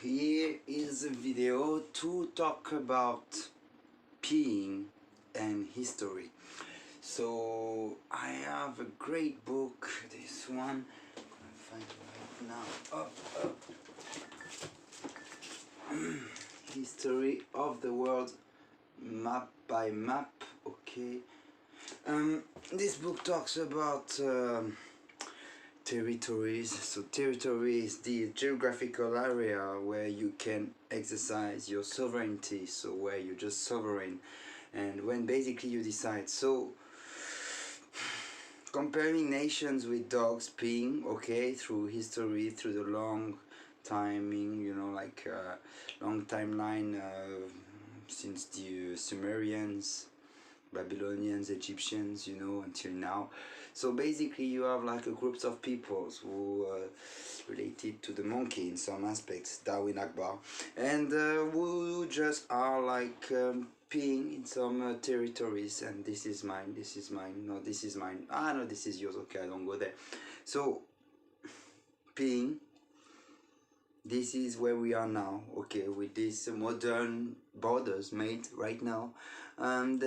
here is a video to talk about peeing and history. So I have a great book, this one, I'm find it right now, History of the World, map by map, okay. This book talks about territories. So territory is the geographical area where you can exercise your sovereignty, so where you're just sovereign, and when basically you decide. So comparing nations with dogs peeing, okay, through history, through the long timing, long timeline, since the Sumerians, Babylonians, Egyptians, until now. So basically you have like a groups of peoples who related to the monkey in some aspects, Darwin Akbar, and who just are like peeing in some territories, and this is mine, no, this is mine, no, this is yours, okay, I don't go there. So peeing, this is where we are now, okay, with these modern borders made right now. And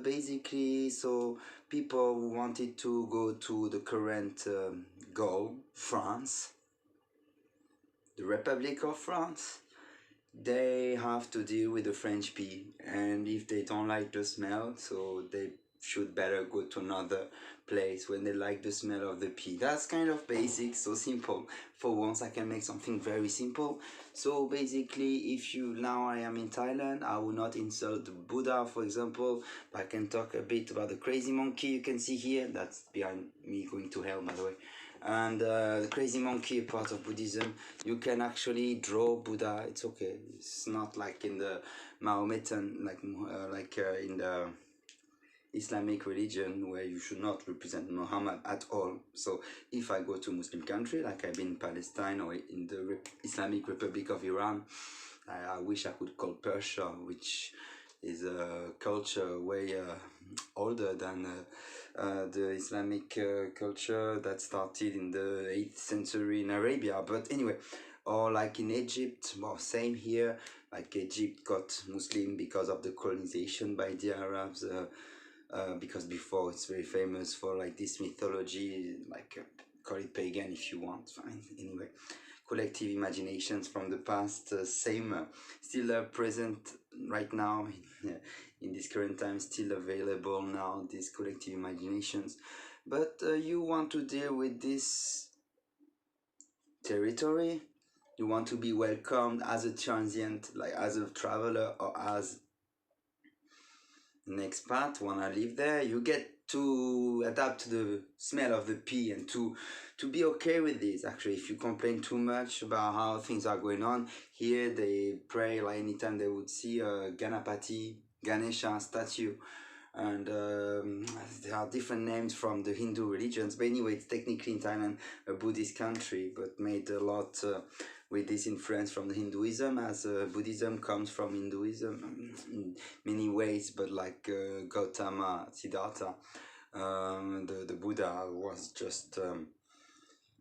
basically, so people who wanted to go to the current goal, France, the Republic of France, they have to deal with the French pee, and if they don't like the smell, so they should better go to another place when they like the smell of the pee. That's kind of basic, so simple. For once I can make something very simple. So basically, if you, now I am in Thailand, I will not insult the Buddha, for example, but I can talk a bit about the crazy monkey you can see here. That's behind me going to hell, by the way. And the crazy monkey, part of Buddhism. You can actually draw Buddha, it's okay. It's not like in the Mahometan, in the Islamic religion, where you should not represent Muhammad at all. So if I go to Muslim country, like I've been in Palestine or in the Islamic Republic of Iran, I wish I could call Persia, which is a culture way older than the Islamic culture that started in the 8th century in Arabia. But anyway, or like in Egypt, well, same here, like Egypt got Muslim because of the colonization by the Arabs, because before it's very famous for like this mythology, like call it pagan if you want, fine, anyway, collective imaginations from the past, still present right now in this current time, still available now, these collective imaginations. But you want to deal with this territory, you want to be welcomed as a transient, like as a traveler or as an expat, wanna live there, you get to adapt to the smell of the pee and to be okay with this. Actually, if you complain too much about how things are going on here, they pray like anytime they would see a Ganapati, Ganesha statue, and there are different names from the Hindu religions, but anyway, it's technically in Thailand a Buddhist country, but made a lot with this influence from the Hinduism, as Buddhism comes from Hinduism in many ways, but like Gautama, Siddhartha, the Buddha was just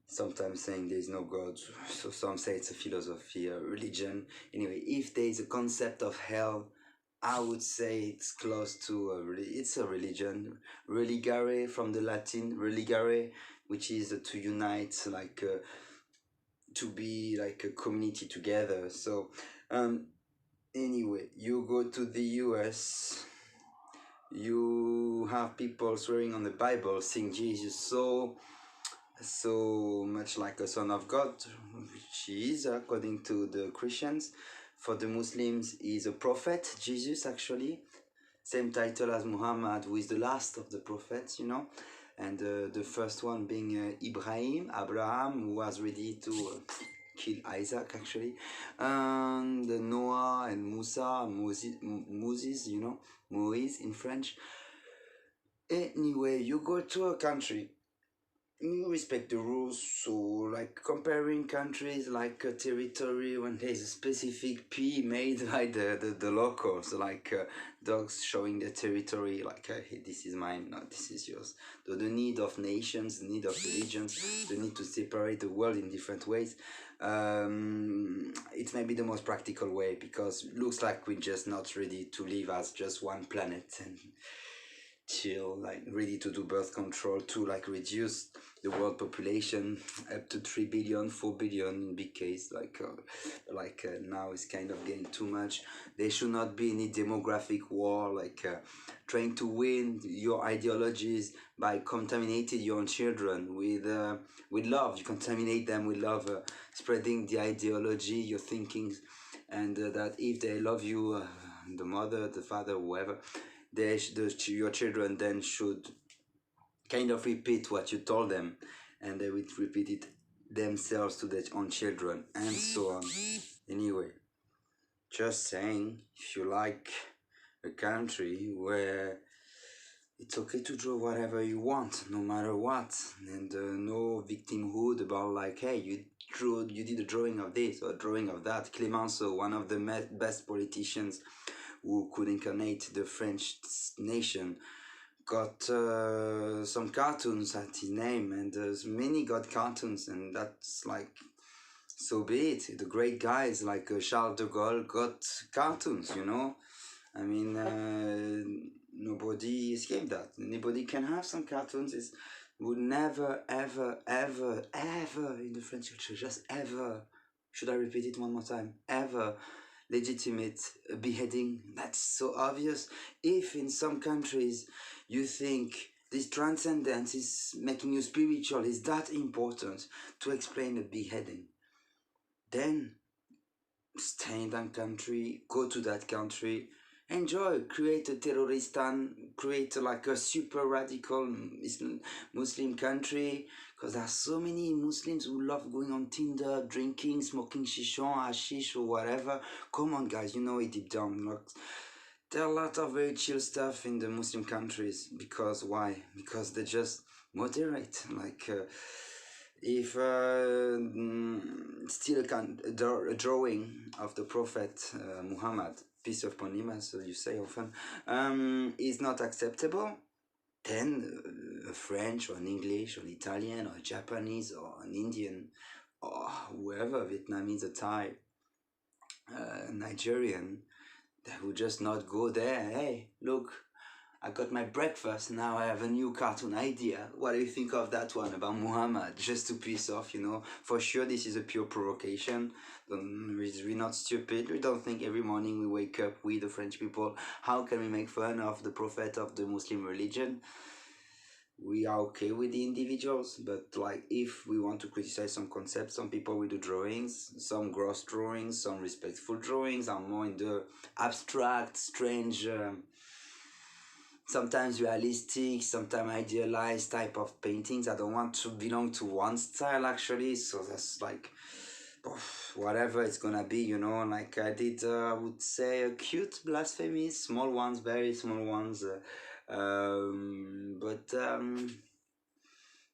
sometimes saying there is no God, so some say it's a philosophy, a religion. Anyway, if there is a concept of hell, I would say it's close to it's a religion. Religare, from the Latin religare, which is to unite, like to be like a community together. So anyway, you go to the US, you have people swearing on the Bible, saying Jesus so much like a son of God, which he is according to the Christians. For the Muslims, he is a prophet, Jesus actually, same title as Muhammad, who is the last of the prophets, and the first one being Abraham, who was ready to kill Isaac actually, and Noah and Musa, Moses, Moïse in French. Anyway, you go to a country, you respect the rules, so like comparing countries like a territory when there's a specific P made by the locals, like dogs showing their territory, like hey, this is mine, no, this is yours. The need of nations, the need of religions, the need to separate the world in different ways, it's maybe the most practical way, because looks like we're just not ready to live as just one planet and chill, like ready to do birth control to like reduce the world population up to 3 billion, 4 billion in big case, now it's kind of getting too much. There should not be any demographic war, trying to win your ideologies by contaminating your own children with love. You contaminate them with love, spreading the ideology, your thinkings, and that if they love you, the mother, the father, whoever, your children then should kind of repeat what you told them, and they would repeat it themselves to their own children, and so on. Anyway, just saying, if you like a country where it's okay to draw whatever you want, no matter what, and no victimhood about like, hey, you did a drawing of this or a drawing of that. Clemenceau, one of the best politicians who could incarnate the French nation, got some cartoons at his name, and many got cartoons, and that's like, so be it. The great guys like Charles de Gaulle got cartoons, you know. I mean, nobody escaped that. Anybody can have some cartoons. It would never, ever, ever, ever in the French culture, just ever. Should I repeat it one more time? Ever legitimate beheading. That's so obvious. If in some countries you think this transcendence is making you spiritual, is that important to explain a beheading, then stay in that country, go to that country, enjoy, create a terroristan, create like a super radical Muslim country, because there are so many Muslims who love going on Tinder, drinking, smoking shishon, hashish or whatever. Come on guys, you know it deep down. Like, there are a lot of very chill stuff in the Muslim countries. Because why? Because they just moderate. If still a drawing of the Prophet Muhammad, peace upon him, as you say often, is not acceptable, then a French or an English or an Italian or a Japanese or an Indian or whoever, Vietnamese, a Thai, Nigerian, they would just not go there. Hey, look, I got my breakfast, now I have a new cartoon idea. What do you think of that one about Muhammad? Just to piss off, you know. For sure, this is a pure provocation. We're not stupid. We don't think every morning we wake up, we the French people, how can we make fun of the prophet of the Muslim religion? We are okay with the individuals, but like if we want to criticize some concepts, some people will do drawings, some gross drawings, some respectful drawings are more in the abstract, strange, sometimes realistic, sometimes idealized type of paintings. I don't want to belong to one style actually, so that's like whatever it's gonna be, you know. Like I did, I would say a cute blasphemy, small ones, very small ones,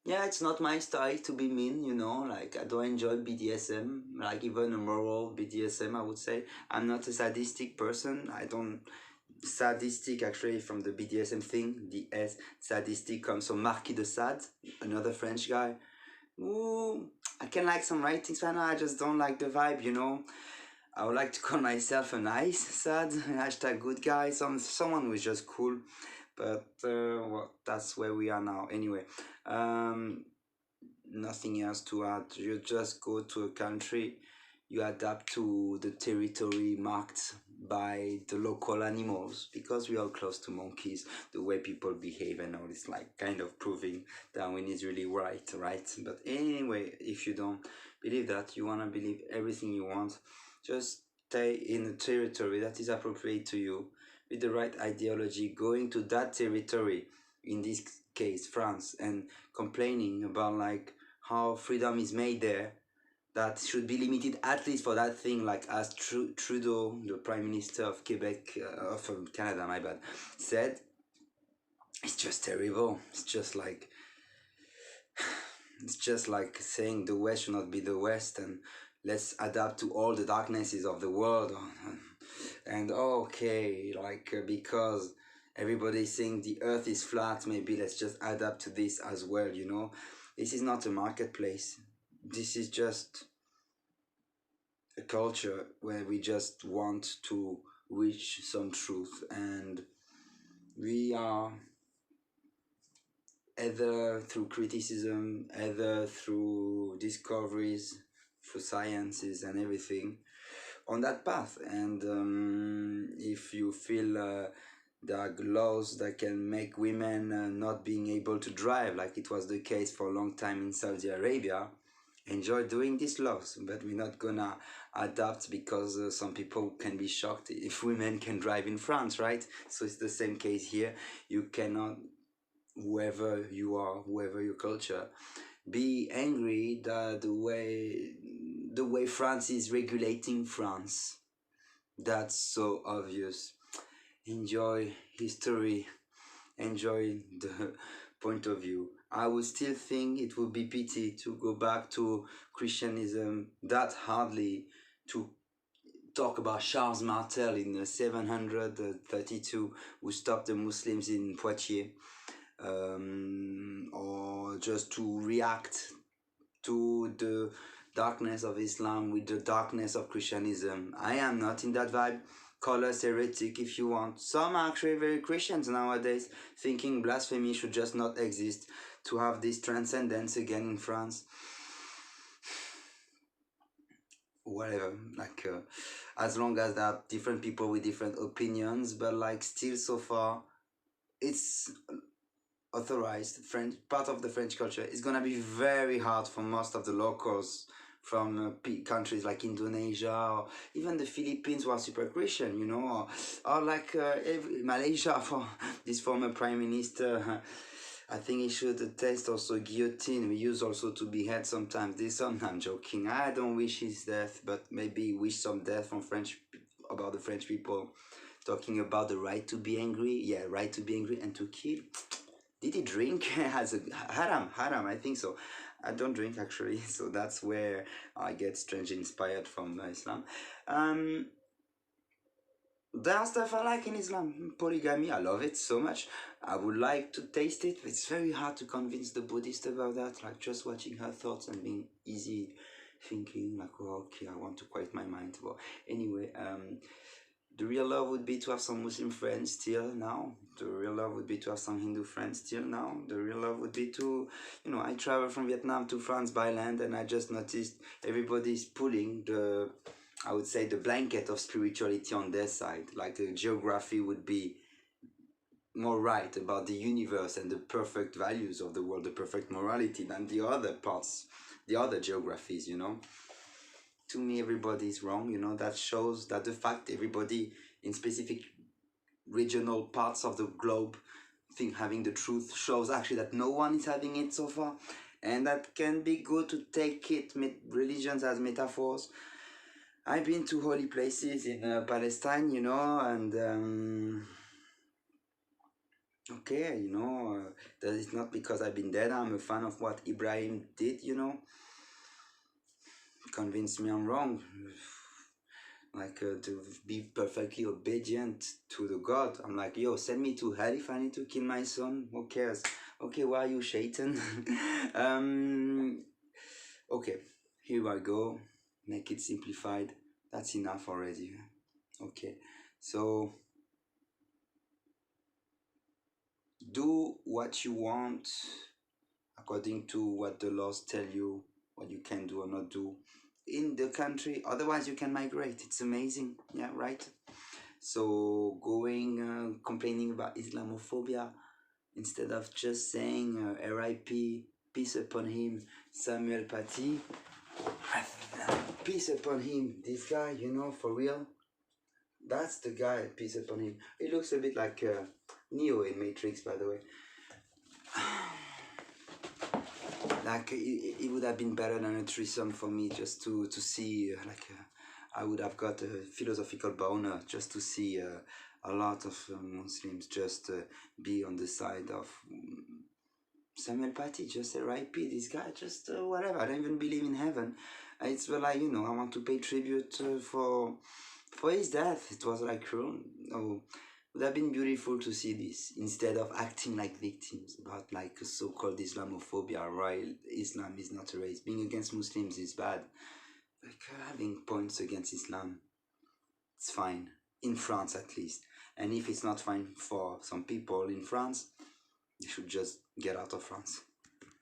yeah, it's not my style to be mean, you know. Like I don't enjoy BDSM, like even a moral BDSM, I would say. I'm not a sadistic person. I don't sadistic actually from the BDSM thing. The S sadistic comes from Marquis de Sade, another French guy. Ooh, I can like some writings right now. I just don't like the vibe, you know. I would like to call myself a nice sad hashtag good guy, someone who's just cool. But well, that's where we are now. Anyway, nothing else to add. You just go to a country, you adapt to the territory marked by the local animals, because we are close to monkeys, the way people behave and all this, like kind of proving Darwin is really right? But anyway, if you don't believe that, you want to believe everything you want, just stay in a territory that is appropriate to you with the right ideology, going to that territory, in this case France, and complaining about like how freedom is made there, that should be limited at least for that thing, like as Trudeau, the Prime Minister of Quebec, of Canada, my bad, said. It's just terrible. It's just like saying the West should not be the West, and let's adapt to all the darknesses of the world. And okay, because everybody's saying the earth is flat, maybe let's just adapt to this as well, you know. This is not a marketplace. This is just a culture where we just want to reach some truth, and we are either through criticism, either through discoveries, through sciences and everything on that path. And if you feel there are laws that can make women not being able to drive, like it was the case for a long time in Saudi Arabia, enjoy doing these laws. But we're not gonna adapt because some people can be shocked if women can drive in France, right? So it's the same case here. You cannot, whoever you are, whoever your culture, be angry that the way France is regulating France. That's so obvious. Enjoy history, enjoy the point of view. I would still think it would be pity to go back to Christianism that hardly, to talk about Charles Martel in 732, who stopped the Muslims in Poitiers, or just to react to the darkness of Islam with the darkness of Christianism. I am not in that vibe. Call us heretic if you want. Some are actually very Christians nowadays, thinking blasphemy should just not exist, to have this transcendence again in France. Whatever, like as long as there are different people with different opinions, but like still so far it's authorized French, part of the French culture. It's gonna be very hard for most of the locals from countries like Indonesia or even the Philippines, who are super Christian, or like Malaysia, for this former prime minister. I think he should test also guillotine. We use also to behead sometimes. I'm joking. I don't wish his death, but maybe wish some death from about the French people, talking about the right to be angry. Yeah, right to be angry and to kill. Did he drink? Has a haram, I think so. I don't drink actually, so that's where I get strangely inspired from Islam. There are stuff I like in Islam. Polygamy, I love it so much. I would like to taste it. It's very hard to convince the Buddhist about that. Like just watching her thoughts and being easy thinking, like, oh, okay, I want to quiet my mind. Well, anyway, the real love would be to have some Muslim friends still now. The real love would be to have some Hindu friends still now. The real love would be to, I travel from Vietnam to France by land, and I just noticed everybody's pulling I would say, the blanket of spirituality on their side. Like the geography would be more right about the universe and the perfect values of the world, the perfect morality, than the other parts, the other geographies, To me, everybody is wrong, that shows that the fact everybody in specific regional parts of the globe think having the truth shows actually that no one is having it so far. And that can be good to take religions as metaphors. I've been to holy places in Palestine, and okay, that is not because I've been there. I'm a fan of what Ibrahim did, Convince me I'm wrong. Like to be perfectly obedient to the God. I'm like, yo, send me to hell if I need to kill my son. Who cares? Okay, why are you Shaitan? Okay, here I go. Make it simplified. That's enough already. Okay, so do what you want according to what the laws tell you, what you can do or not do in the country. Otherwise, you can migrate. It's amazing. Yeah, right? So going, complaining about Islamophobia, instead of just saying R.I.P., peace upon him, Samuel Paty, peace upon him, this guy, for real. That's the guy, peace upon him. He looks a bit like Neo in Matrix, by the way. Like, it would have been better than a threesome for me, just to see, I would have got a philosophical boner just to see a lot of Muslims just be on the side of Samuel Paty, just R.I.P. This guy, just whatever. I don't even believe in heaven. It's like, I want to pay tribute for his death. It was like cruel. Oh, it would have been beautiful to see this instead of acting like victims about like so-called Islamophobia. While Islam is not a race. Being against Muslims is bad. like having points against Islam. It's fine in France at least. And if it's not fine for some people in France, they should just get out of France.